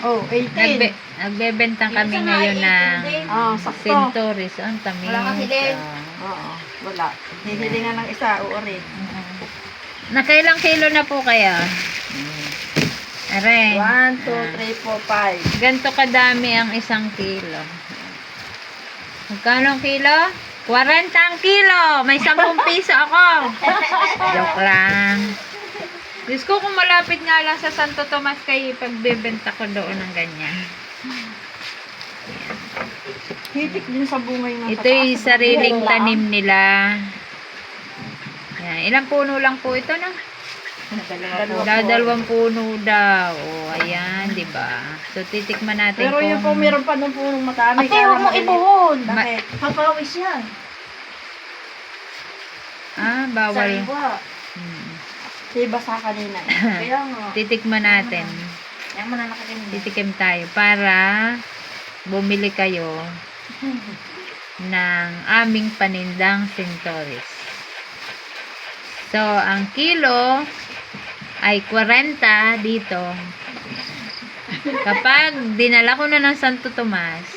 Oh, 18. Nagbebenta kami ngayon ng Sakto. Centuries. Ang tamis. Wala kang hiling. Oo, wala. Hihilingan ng isa, uurin. Nakailang kilo na po kaya? Aray. 1, 2, 3, 4, 5. Ganto kadami ang isang kilo. Magkano ang kilo? 40 ang kilo. May 10 piso ako. Joke lang. Diyos ko, kung malapit nga lang sa Santo Tomas kayo, pagbebenta ko doon ng ganyan. Hitik din sa bungay ng Ito'y sariling tanim nila. Yan. Ilang puno lang po ito na? Dalawang puno daw. O, ayan, di ba? So, titikman natin Pero yun po, meron pa nung punong matami. Ate, huwag mo ibuhon. Bakit? Papawis yan. Bawal. Sariwa. Diba sa kanina? Kaya nga. Titikman natin. Yan mo na nakatingin. Titikim tayo para bumili kayo ng aming panindang Centuries. So, ang kilo ay 40 dito. Kapag dinala ko na ng Santo Tomas,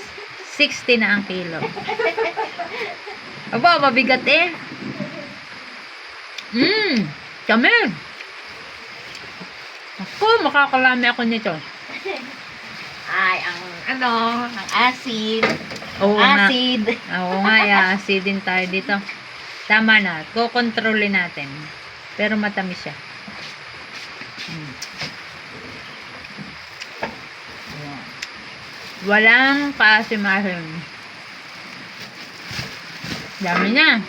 60 na ang kilo. Aba, mabigat eh. Kami. Ako, makakalami ako nito. Ay, ang acid. Oo nga. Acid. Oo nga, acid din tayo dito. Tama na. Kukontrolin natin. Pero matamis siya. Walang kaasimahin. Dami na.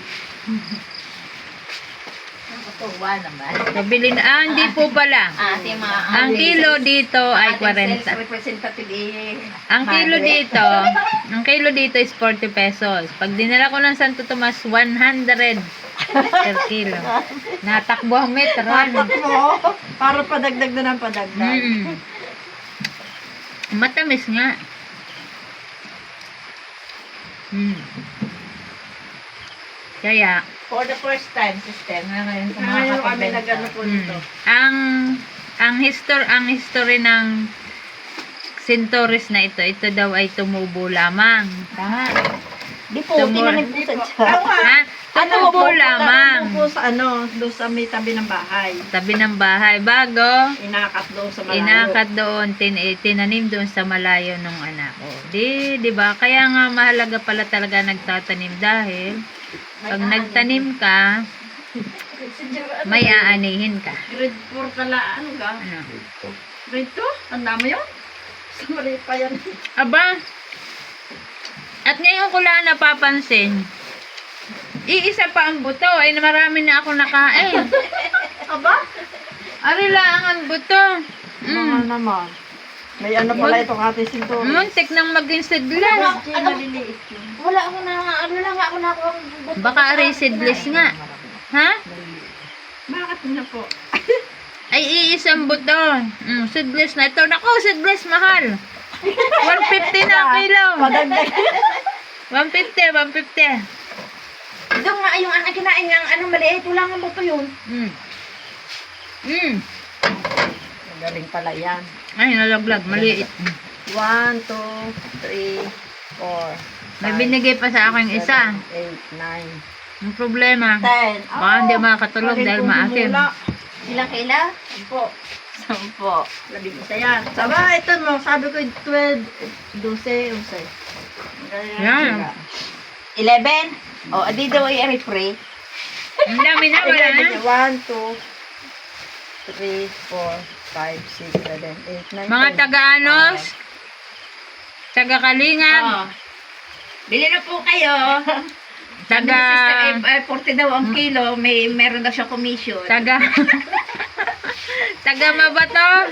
Tuwa naman. Pabili na. Hindi po pala. Ate, mga Ang kilo dito ay 40. representative Ang kilo dito is 40 pesos. Pag dinala ko ng Santo Tomas, 100 per kilo. Natakbo ang metro. mo, para padagdag na ng padagdag. Matamis nga. Kaya, for the first time, sister, nga ngayon sa mga Ngayon kami kapabenta. nag-ano po nito. ang history ng Centuries na ito daw ay tumubo lamang. Tama. Di po, Tumor- tinanim po sa siya. Ha? Tumubo lamang. Ano po sa doon sa may tabi ng bahay. Tabi ng bahay. Bago, Inakat doon sa malayo. inakat doon, tinanim doon sa malayo ng anak ko. Di ba? Kaya nga mahalaga pala talaga nagtatanim dahil pag nagtanim ka, may aanihin ka. Grade 4 pala, ano ka? Ano? Grade 2? Tanda mo yun? Sa mali pa yan. Aba, at ngayon ko lang napapansin, iisa pa ang buto, ay marami na ako nakain. Aba? Ari lang ang buto. Mga naman. May ano pala itong ating sinturon. Muntik nang maging seedless. Maliliit yun. Wala ako na, ako na ako. Baka ari seedless nga. Ha? Bakit na po? Ay, iisang buto. Seedless na ito. Naku, seedless mahal. 150 na ang kilo. Padagdag. 150. Doon nga, yung anak kinain ng anong maliit, wala nga buto yun. Magaling pala yan. Ay, nalaglag. Maliit. 1, 2, 3, 4, May binigay pa sa akin isa. 8, 9, Ang problema, 10. baka hindi makatulog dahil maasim. Ilang kaila? 10. Labing isa yan. Saba, ito mo. Sabi ko 12, 12, 11. Yan. 11? O, adi daw ay refre. Ang dami na, wala na. 1, 2, 3, 4, 5, 6, 7, 8, 9, Mga 10. taga-anos, taga-kalingap, Bili na po kayo. Sabi ni Sister, 40 daw ang kilo, meron daw siya commission. taga Mabato,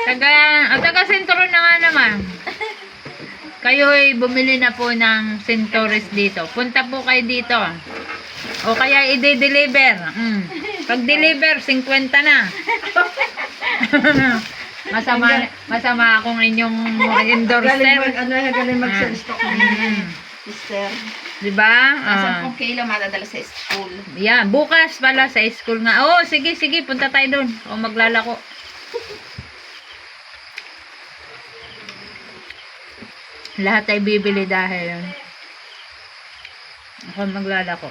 taga Centuron na nga naman. Kayo ay bumili na po ng Centuries dito. Punta po kayo dito. O kaya i-deliver. Pag-deliver, 50 na. masama akong inyong endorser. Galing mag-stock sister. Diba? 10 kilo madadala sa school. Yan, bukas pala sa school nga. Oh, sige, punta tayo doon. O maglalako. Lahat ay bibili dahil ako maglalako.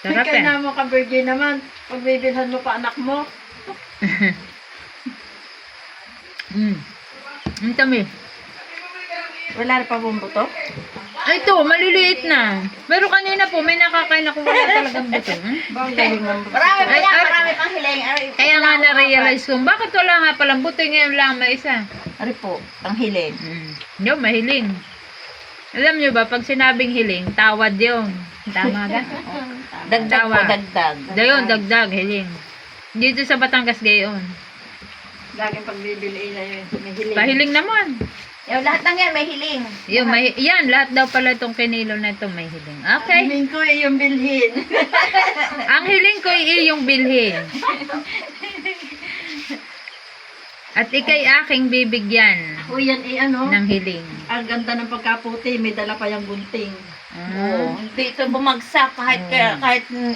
Sarap Kaya eh. na mo ka virgin naman. Pagbibilhan mo pa anak mo. Ang tamis. Wala na pa bong buto? Ay, ito, maliliit na. Pero kanina po, may nakakain ako wala talagang buto. Bang galing ng buto. Marami pang hiling. Kaya nga na-realize ko, bakit wala nga palang buto ngayon lang may isa? Ari po, ang hiling. Yun, mahiling. Alam nyo ba, pag sinabing hiling, tawad yun. Tama ka? Dagdag po, Tawa. dagdag. Dayon, dagdag, hiling. Dito sa Batangas gayon. Laging pagbibili na yun. May hiling. Pahiling naman. Yung lahat ng yan, may hiling. Yun, yan, lahat daw pala itong kinilo na ito may hiling. Okay. Hiling ko eh, yung bilhin. Ang hiling ko ay iyong bilhin. At ikay aking bibigyan O yan eh ano, ng hiling. ang ganda ng pagkaputi, may dala pa yung gunting. Oo. Hindi ito bumagsak kahit isa.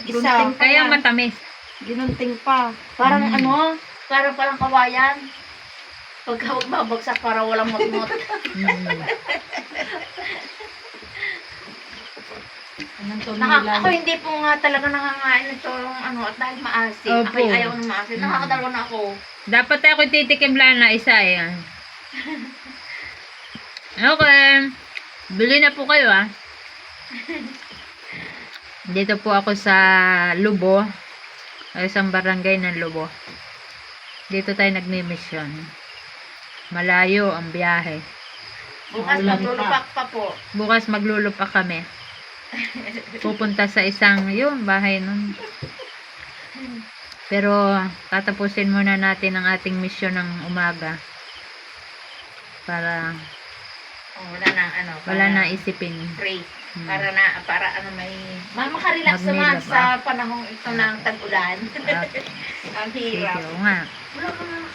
Gunting pa Kaya yan. matamis. Ginunting pa. Parang parang kawayan. Pagka babagsak para walang magmot. Anong to Ako hindi po nga talaga nangangain ito at dahil maasim. Opo. Ako ayaw ng maasim. Nakakadalawa na ako. Dapat ako titikim lang na isa eh. Okay. Bili na po kayo ah. Dito po ako sa Lubo. Isang barangay ng Lubo. Dito tayo nagmi-mission. Malayo ang biyahe. Bukas maglulupak pa po. Bukas maglulupak kami. Pupunta sa isang bahay nun. Pero tatapusin muna natin ang ating mission ng umaga. Para wala na isipin. Pray. Para may makarelax naman Mag-relax, sa panahong ito ng tag-ulan. Ah, Ang hirap. Sige, oo nga. Wala ka na